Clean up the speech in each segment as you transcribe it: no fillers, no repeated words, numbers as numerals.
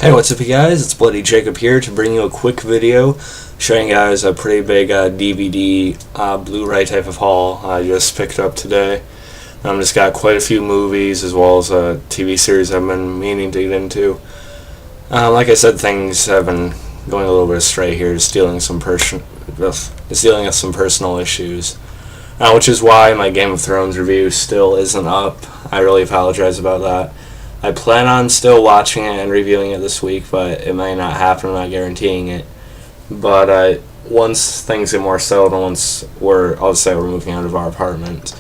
Hey, what's up you guys? It's Bloody Jacob here to bring you a quick video showing you guys a pretty big DVD, Blu-ray type of haul I just picked up today. Just got quite a few movies as well as a TV series I've been meaning to get into. Like I said, things have been going a little bit astray here, just dealing with some personal issues. Which is why my Game of Thrones review still isn't up. I really apologize about that. I plan on still watching it and reviewing it this week, but it may not happen. I'm not guaranteeing it. But once things get more settled, and once we're moving out of our apartment,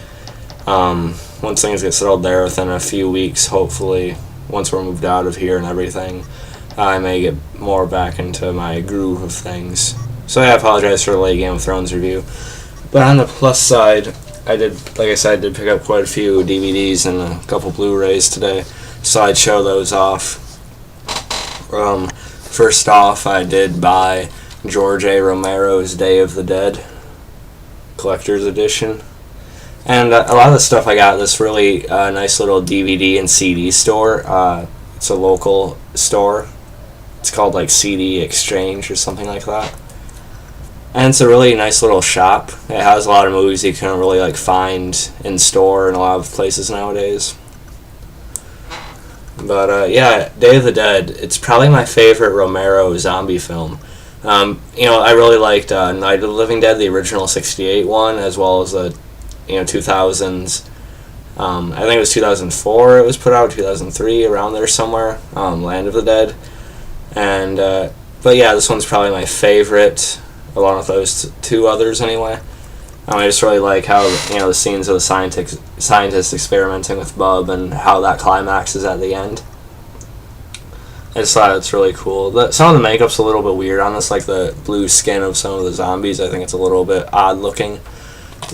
once things get settled there within a few weeks, hopefully, once we're moved out of here and everything, I may get more back into my groove of things. So I apologize for the late Game of Thrones review. But on the plus side, like I said, I did pick up quite a few DVDs and a couple Blu-rays today. So I'd show those off. First off, I did buy George A. Romero's Day of the Dead Collector's Edition. And a lot of the stuff I got at this really nice little DVD and CD store. It's a local store. It's called like CD Exchange or something like that. And it's a really nice little shop. It has a lot of movies you can really find in store in a lot of places nowadays. But yeah, Day of the Dead, it's probably my favorite Romero zombie film. I really liked Night of the Living Dead, the original 1968 one, as well as the 2000s. I think it was 2004 it was put out, 2003, around there somewhere, Land of the Dead. And but yeah, this one's probably my favorite, along with those two others anyway. I just really like how the scenes of the scientists experimenting with Bub and how that climaxes at the end. I just thought it's really cool. Some of the makeup's a little bit weird on this, like the blue skin of some of the zombies. I think it's a little bit odd looking,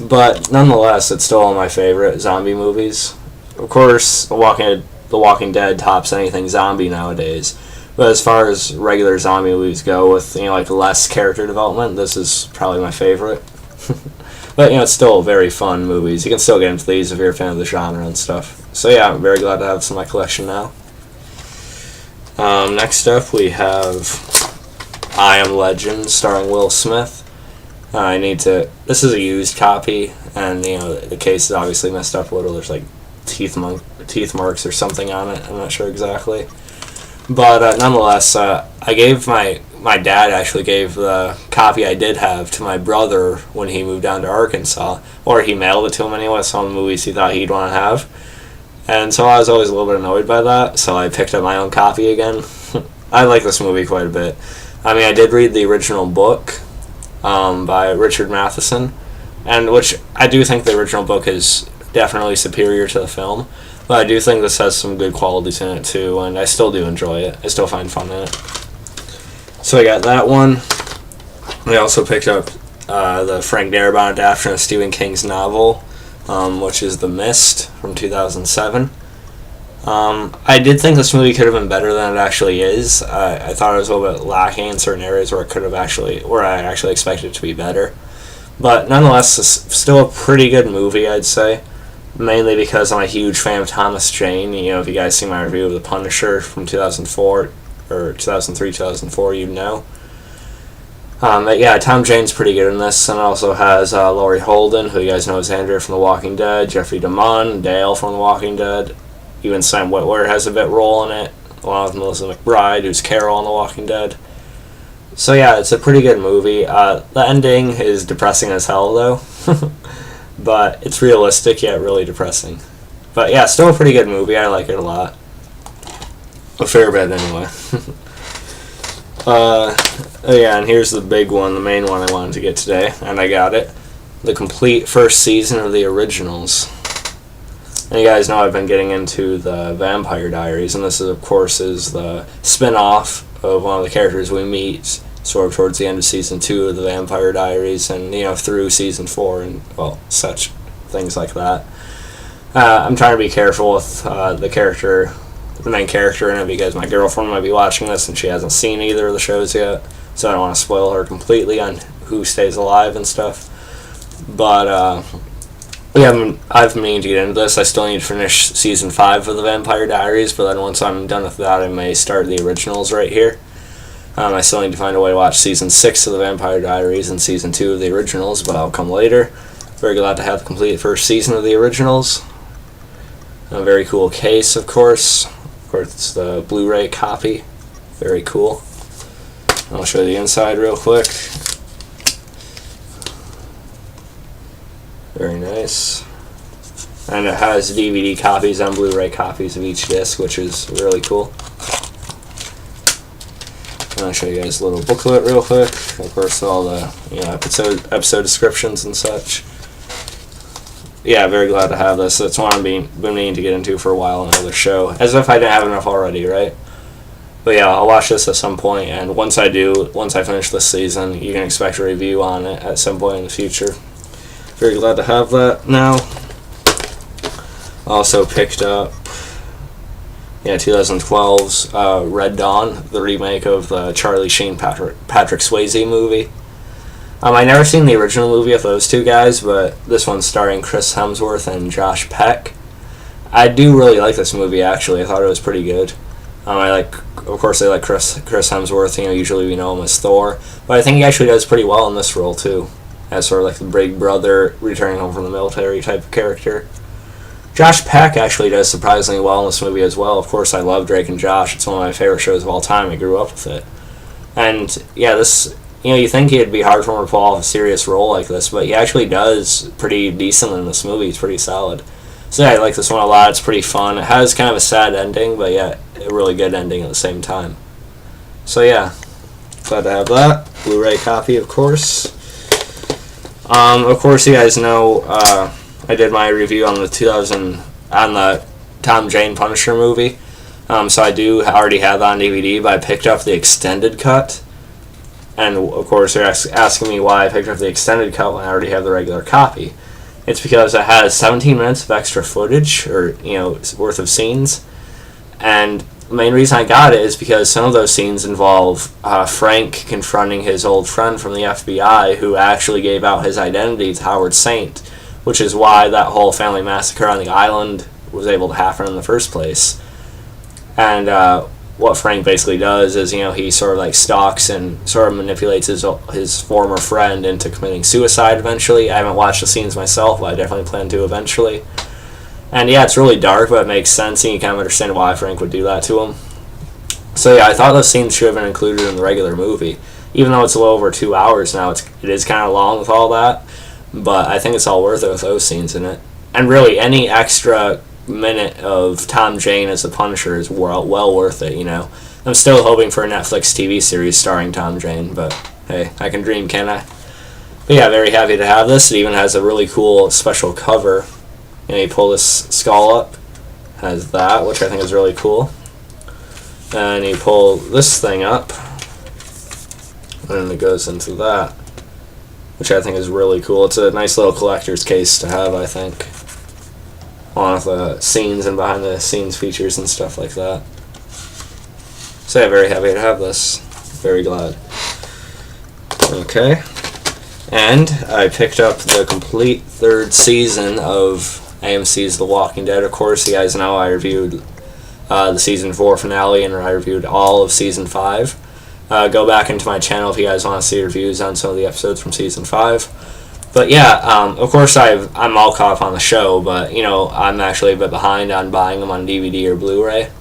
but nonetheless, it's still one of my favorite zombie movies. Of course, The Walking Dead tops anything zombie nowadays. But as far as regular zombie movies go, with less character development, this is probably my favorite. But it's still very fun movies. You can still get into these if you're a fan of the genre and stuff. So yeah, I'm very glad to have some in my collection now. Next up we have I Am Legend, starring Will Smith. This is a used copy, and the case is obviously messed up a little. There's teeth marks or something on it. I'm not sure exactly. But nonetheless, my dad actually gave the copy I did have to my brother when he moved down to Arkansas, or he mailed it to him anyway, some of the movies he thought he'd want to have. And so I was always a little bit annoyed by that, so I picked up my own copy again. I like this movie quite a bit. I did read the original book by Richard Matheson, and which I do think the original book is definitely superior to the film. But I do think this has some good qualities in it too, and I still do enjoy it. I still find fun in it. So I got that one. I also picked up the Frank Darabont adaptation of Stephen King's novel, which is The Mist from 2007. I did think this movie could have been better than it actually is. I thought it was a little bit lacking in certain areas where I actually expected it to be better. But nonetheless, it's still a pretty good movie, I'd say. Mainly because I'm a huge fan of Thomas Jane. If you guys see my review of The Punisher from 2004, or 2003, 2004, you'd know. But yeah, Tom Jane's pretty good in this, and it also has Laurie Holden, who you guys know as Andrea from The Walking Dead, Jeffrey DeMunn, Dale from The Walking Dead, even Sam Witwer has a bit role in it, along with Melissa McBride, who's Carol on The Walking Dead. So yeah, it's a pretty good movie. The ending is depressing as hell, though. But it's realistic, yet really depressing. But yeah, still a pretty good movie. I like it a lot. A fair bit, anyway. Yeah, and here's the big one, the main one I wanted to get today, and I got it. The complete first season of the originals. And you guys know I've been getting into the Vampire Diaries, and this, of course, is the spin-off of one of the characters we meet sort of towards the end of Season 2 of the Vampire Diaries, and, through Season 4, and, such things like that. I'm trying to be careful with the main character in it, because my girlfriend might be watching this, and she hasn't seen either of the shows yet, so I don't want to spoil her completely on who stays alive and stuff. But, I've been meaning to get into this. I still need to finish season 5 of the Vampire Diaries, but then once I'm done with that, I may start the originals right here. I still need to find a way to watch season 6 of the Vampire Diaries and season 2 of the originals, but I'll come later. Very glad to have the complete first season of the originals. A very cool case, of course. Of course, it's the Blu-ray copy. Very cool. I'll show you the inside real quick. Very nice. And it has DVD copies and Blu-ray copies of each disc, which is really cool. And I'll show you guys a little booklet real quick. Of course, all the episode descriptions and such. Yeah, very glad to have this. That's one I've been meaning to get into for a while on another show. As if I didn't have enough already, right? But yeah, I'll watch this at some point, and once I finish this season, you can expect a review on it at some point in the future. Very glad to have that now. Also picked up 2012's Red Dawn, the remake of the Charlie Sheen Patrick Swayze movie. I never seen the original movie of those two guys, but this one's starring Chris Hemsworth and Josh Peck. I do really like this movie, actually. I thought it was pretty good. Of course, I like Chris Hemsworth. Usually we know him as Thor, but I think he actually does pretty well in this role too, as sort of like the big brother returning home from the military type of character. Josh Peck actually does surprisingly well in this movie as well. Of course, I love Drake and Josh. It's one of my favorite shows of all time. I grew up with it. And yeah, you think it'd be hard for him to pull off a serious role like this, but he actually does pretty decent in this movie. It's pretty solid. So yeah, I like this one a lot. It's pretty fun. It has kind of a sad ending, but yeah, a really good ending at the same time. So yeah, glad to have that. Blu-ray copy, of course. Of course, you guys know I did my review on the Tom Jane Punisher movie. So I do already have that on DVD, but I picked up the extended cut. And of course, they're asking me why I picked up the extended cut when I already have the regular copy. It's because it has 17 minutes of extra footage, or worth of scenes. And the main reason I got it is because some of those scenes involve Frank confronting his old friend from the FBI, who actually gave out his identity to Howard Saint, which is why that whole family massacre on the island was able to happen in the first place. And what Frank basically does is, he sort of like stalks and sort of manipulates his former friend into committing suicide eventually. I haven't watched the scenes myself, but I definitely plan to eventually. And yeah, it's really dark, but it makes sense, and you kind of understand why Frank would do that to him. So yeah, I thought those scenes should have been included in the regular movie. Even though it's a little over 2 hours now, it is kind of long with all that, but I think it's all worth it with those scenes in it. And really, any extra minute of Tom Jane as the Punisher is well worth it, I'm still hoping for a Netflix TV series starring Tom Jane, but hey, I can dream, can't I? But yeah, very happy to have this. It even has a really cool special cover. You pull this skull up, has that, which I think is really cool. And you pull this thing up, and it goes into that, which I think is really cool. It's a nice little collector's case to have, I think. Along with the scenes and behind the scenes features and stuff like that. So yeah, very happy to have this. Very glad. Okay. And I picked up the complete third season of AMC's The Walking Dead. Of course, you guys know I reviewed the season 4 finale, and I reviewed all of season 5. Go back into my channel if you guys want to see reviews on some of the episodes from season 5. But yeah, of course I'm all caught up on the show, but I'm actually a bit behind on buying them on DVD or Blu-ray.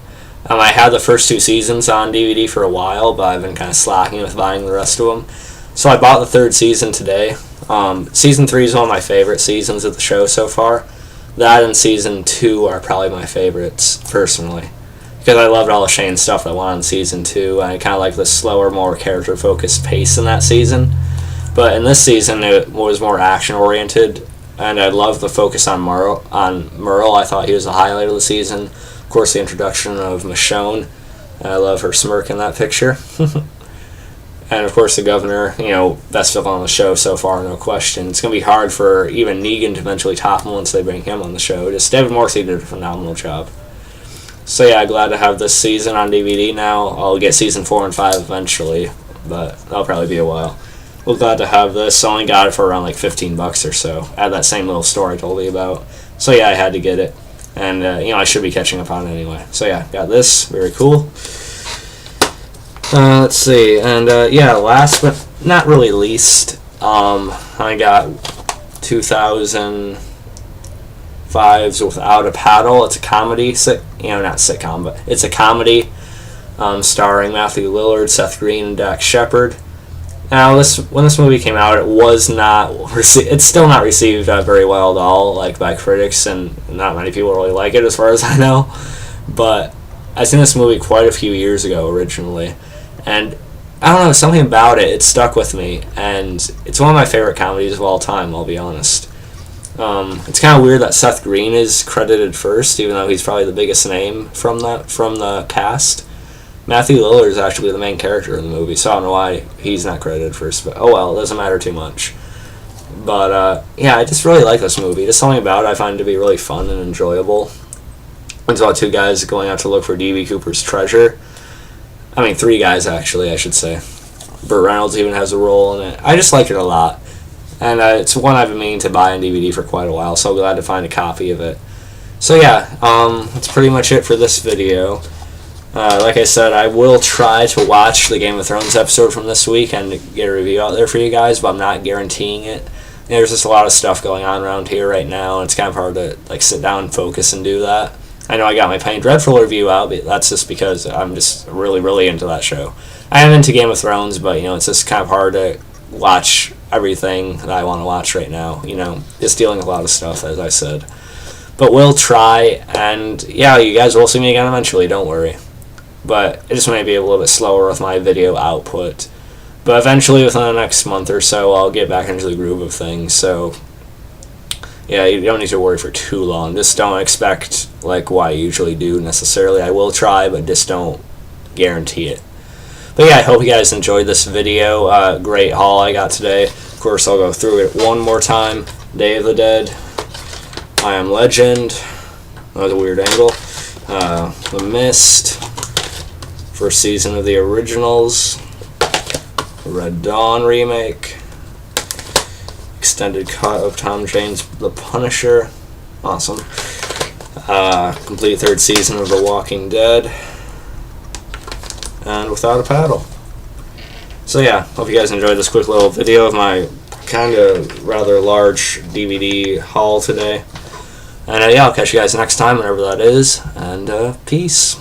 I had the first 2 seasons on DVD for a while, but I've been kind of slacking with buying the rest of them. So I bought the third season today. Season 3 is one of my favorite seasons of the show so far. That and season 2 are probably my favorites, personally. Because I loved all the Shane stuff that went on in season 2, and I kind of like the slower, more character-focused pace in that season. But in this season, it was more action-oriented, and I loved the focus on Merle. I thought he was the highlight of the season. Of course, the introduction of Michonne. I love her smirk in that picture. And of course, the governor, best stuff on the show so far, no question. It's going to be hard for even Negan to eventually top him once they bring him on the show. Just David Morrissey did a phenomenal job. So yeah, glad to have this season on DVD now. I'll get season 4 and 5 eventually, but that'll probably be a while. Well, glad to have this. Only got it for around like $15 or so at that same little store I told you about. So yeah, I had to get it, and I should be catching up on it anyway. So yeah, got this. Very cool. Let's see, and yeah, last but not really least, I got 2005's Without a Paddle. It's a comedy, not sitcom, but it's a comedy starring Matthew Lillard, Seth Green, and Dax Shepard. Now, when this movie came out, it's still not received very well at all, like by critics, and not many people really like it, as far as I know. But I seen this movie quite a few years ago originally, and I don't know, something about it stuck with me, and it's one of my favorite comedies of all time, I'll be honest. It's kind of weird that Seth Green is credited first, even though he's probably the biggest name from the cast. Matthew Lillard is actually the main character in the movie, so I don't know why he's not credited first, but oh well, it doesn't matter too much. But yeah, I just really like this movie. Just something about it I find to be really fun and enjoyable. It's about two guys going out to look for D.B. Cooper's treasure. I mean, three guys, actually, I should say. Burt Reynolds even has a role in it. I just like it a lot. And it's one I've been meaning to buy on DVD for quite a while, so glad to find a copy of it. So yeah, that's pretty much it for this video. Like I said, I will try to watch the Game of Thrones episode from this week and get a review out there for you guys, but I'm not guaranteeing it. There's just a lot of stuff going on around here right now, and it's kind of hard to sit down and focus and do that. I know I got my Penny Dreadful review out, but that's just because I'm just really, really into that show. I am into Game of Thrones, but it's just kind of hard to watch everything that I want to watch right now. Just dealing with a lot of stuff, as I said. But we'll try, and yeah, you guys will see me again eventually, don't worry. But it just may be a little bit slower with my video output. But eventually, within the next month or so, I'll get back into the groove of things. So, yeah, you don't need to worry for too long. Just don't expect, what I usually do, necessarily. I will try, but just don't guarantee it. But yeah, I hope you guys enjoyed this video. Great haul I got today. Of course, I'll go through it one more time. Day of the Dead. I Am Legend. That was a weird angle. The Mist. First season of the originals. Red Dawn remake. Extended cut of Tom Jane's The Punisher. Awesome. Complete third season of The Walking Dead. And Without a Paddle. So yeah, hope you guys enjoyed this quick little video of my kind of rather large DVD haul today. And yeah, I'll catch you guys next time, whenever that is. And peace.